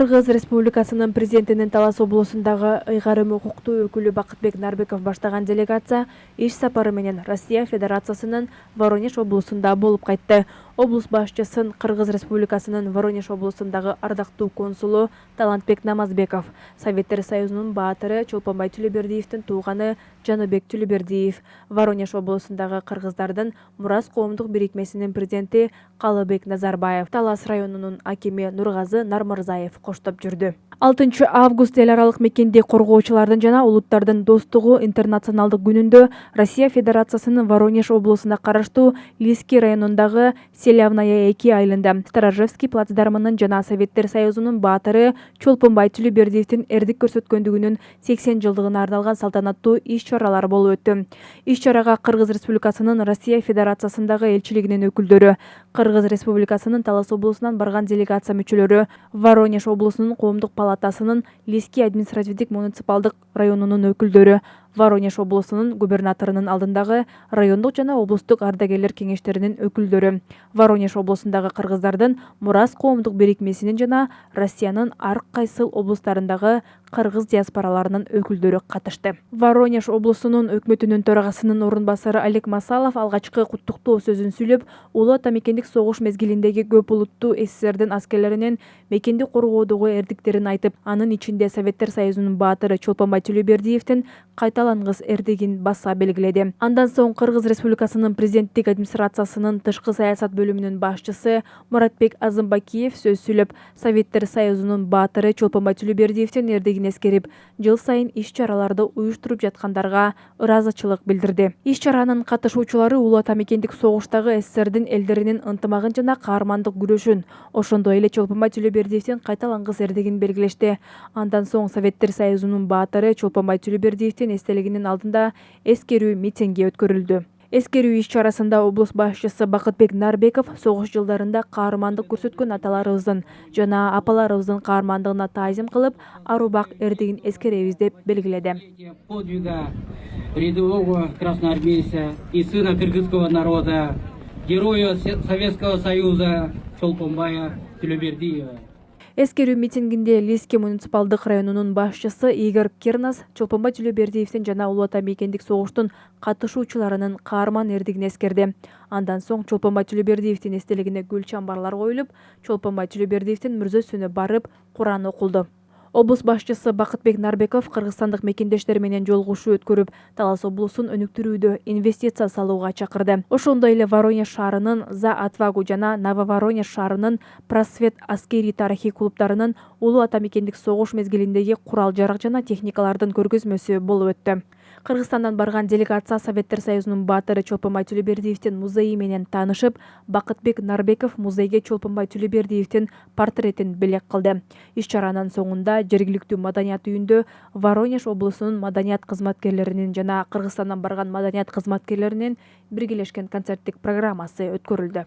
Кыргыз Республикасынын президентинин Талас облусундагы ыйгарым укуктуу өкүлү Бакытбек Нарбеков баштаган делегация иш сапары менен Россия Федерациясынын Воронеж облусунда болуп кайтты. Облус башчысын Кыргыз Республикасынын Воронеж облусундагы ардактуу консулу Талантбек Намазбеков, Советтер Союзунун баатыры Чолпонбай Тилебердиевдин тууганы Жаныбек Тилебердиев, Воронеж облусундагы кыргыздардын Мурас коомдук бирикмесинин президенти Калыбек Назарбаев, Талас районунун акими Нургазы Нармырзаев коштоп жүрдү. 6 август эл аралык мекенди коргоочулардын жана улуттардын достугу интернационалдык күнүндө Россия Федерациясынын Воронеж облусуна караштуу Лиски районундагы Селявная 2 айылында Сторожевский плацдармынын жана Советтер Союзунун баатыры Чолпонбай Тилебердиевдин эрдик көрсөткөндүгүнүн 80 жылдыгына арналган салтанаттуу иш-чаралар болуп өттү. Иш-чарага Кыргыз Республикасынын Россия Федерациясындагы элчилигинин өкүлдөрү, Кыргыз Республикасынын Талас облусунан барган делегация мүчөлөрү, Воронеж облусунун коомдук палатасынын Лиски административдик муниципалдык районунун өкүлдөрү, Воронеж облусунун губернаторунун алдындагы райондук жана облустук ардагерлер кеңештеринин өкүлдөрү, Воронеж облусундагы кыргыздардын Мурас коомдук бирикмесинин жана Россиянын ар кайсыл облустарындагы кыргыз диаспораларынын өкүлдөрү катышты. Воронеж облусунун өкмөтүнүн төрагасынын орун басары Олег Масалов алгачкы куттуктоо сөзүн сүйлөп, улуу ата мекендик согуш мезгилиндеги көп улуттуу СССРдин аскерлеринин мекенди коргоодогу эрдиктерин айтып, анын ичинде Советтер Союзунун баатыры Чолпонбай Тилебердиевдин кайталангыс эрдигин баса белгиледи. Андан соң Кыргыз Республикасынын президенттик администрациясынын тышкы саясат бөлүмүнүн башчысы Муратбек Азымбакиев сөз сүйлөп, Советтер Союзунун баатыры Чолпонбай Тилебердиевдин эрдигин эскерип, жыл сайын иш-чараларды уюштуруп жаткандарга ыраазычылык билдирди. Иш-чаранын катышуучулары улуу ата мекендик согуштагы СССРдин элдеринин ынтымагын жана каармандык күрөшүн, ошондой эле Чолпонбай Тилебердиевдин кайталангыс эрдигин белгилешти. Андан соң Советтер Союзунун баатыры Чолпонбай Тилебердиевдин эстелигинин алдында эскерүү митинги өткөрүлдү. Эскерүү иш-чарасында облус башчысы Бакытбек Нарбеков согуш жылдарында каармандык көрсөткөн аталарыбыздын жана апаларыбыздын каармандыгына таазим кылып, арубак эрдигин эскеребиз деп белгиледи. Подвига рядового красноармейца и сына кыргызского народа, героя Советского Союза Чолпонбая Тилебердиева. Эскерүү митингинде Лиски муниципалдык районунун башчысы Игорь Кирнас Чолпонбай Тилебердиевдин жана улуу ата мекендик согуштун катышуучуларынын каарман эрдигин эскерди. Андан соң Чолпонбай Тилебердиевдин эстелигине гүл чамбарлар коюлуп, Чолпонбай Тилебердиевдин мүрзөсүнө барып Куран окулду. Облус башчысы Бакытбек Нарбеков кыргызстандык мекендештери менен жолугушуу өткөрүп, Талас облусун өнүктүрүүдө инвестиция салууга чакырды. Ошондой эле Воронеж шаарынын За Отвагу жана Нововоронеж шаарынын Просвет аскерий тарыхый клубтарынын улуу ата мекендик согуш мезгилиндеги курал-жарак жана техникалардын көргөзмөсү болуп өттү. Кыргызстандан барган делегация Советтер Союзунун баатыры Чолпонбай Тилебердиевдин музейи менен таанышып, Бакытбек Нарбеков музейге Чолпонбай Тилебердиевдин портретин белек кылды. Иш-чаранын соңунда жергиликтүү маданият үйүндө Воронеж облусунун маданият кызматкерлеринин жана Кыргызстандан барган маданият кызматкерлеринин биргелешкен концерттик программасы өткөрүлдү.